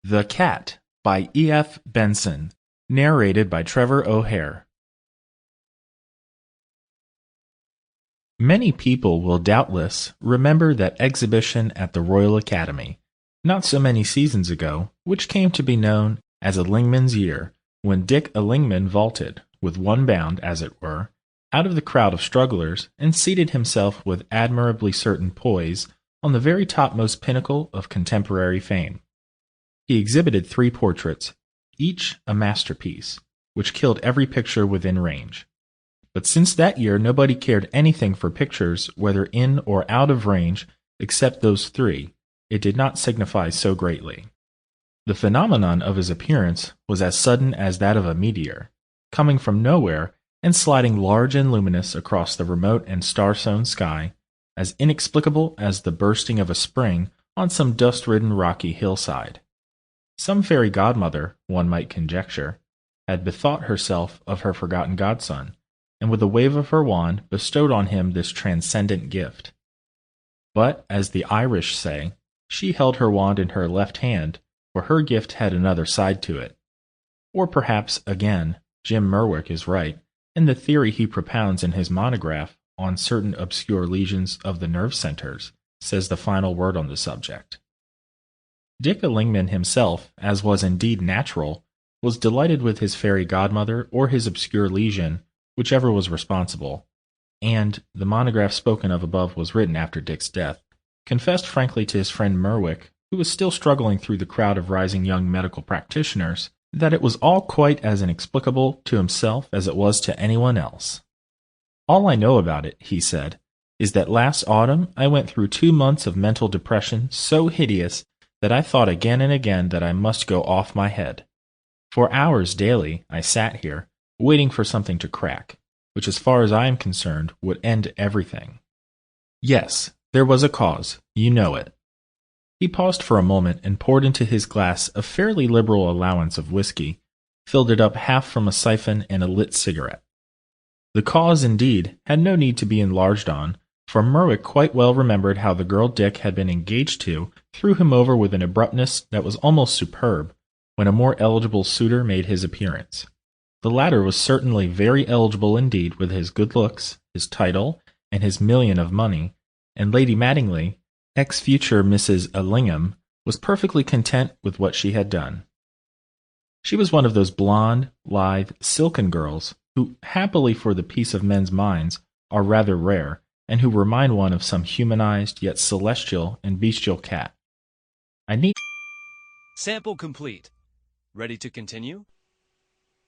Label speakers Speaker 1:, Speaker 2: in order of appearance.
Speaker 1: The Cat by E.F. Benson, narrated by Trevor O'Hare. Many people will doubtless remember that exhibition at the Royal Academy, not so many seasons ago, which came to be known as Allingman's Year, when Dick Allingman vaulted, with one bound, as it were, out of the crowd of strugglers and seated himself with admirably certain poise on the very topmost pinnacle of contemporary fame. He exhibited 3 portraits, each a masterpiece, which killed every picture within range. But since that year nobody cared anything for pictures, whether in or out of range, except those 3, it did not signify so greatly. The phenomenon of his appearance was as sudden as that of a meteor, coming from nowhere and sliding large and luminous across the remote and star-sown sky, as inexplicable as the bursting of a spring on some dust-ridden rocky hillside. Some fairy godmother, one might conjecture, had bethought herself of her forgotten godson, and with a wave of her wand bestowed on him this transcendent gift. But, as the Irish say, she held her wand in her left hand, for her gift had another side to it. Or perhaps, again, Jim Merwick is right, in the theory he propounds in his monograph on certain obscure lesions of the nerve centers, says the final word on the subject. Dick Allingman himself, as was indeed natural, was delighted with his fairy godmother or his obscure lesion, whichever was responsible, and, the monograph spoken of above was written after Dick's death, confessed frankly to his friend Merwick, who was still struggling through the crowd of rising young medical practitioners, that it was all quite as inexplicable to himself as it was to anyone else. "All I know about it," he said, "is that last autumn I went through 2 months of mental depression so hideous that I thought again and again that I must go off my head. For hours daily I sat here, waiting for something to crack, which as far as I am concerned would end everything. Yes, there was a cause, you know it." He paused for a moment and poured into his glass a fairly liberal allowance of whiskey, filled it up half from a siphon and a lit cigarette. The cause, indeed, had no need to be enlarged on, for Merwick quite well remembered how the girl Dick had been engaged to threw him over with an abruptness that was almost superb when a more eligible suitor made his appearance. The latter was certainly very eligible indeed with his good looks, his title, and his million of money, and Lady Mattingly, ex-future Mrs. Allingham, was perfectly content with what she had done. She was one of those blonde, lithe, silken girls who, happily for the peace of men's minds, are rather rare, and who remind one of some humanized yet celestial and bestial cat. I need
Speaker 2: Sample complete. Ready to continue?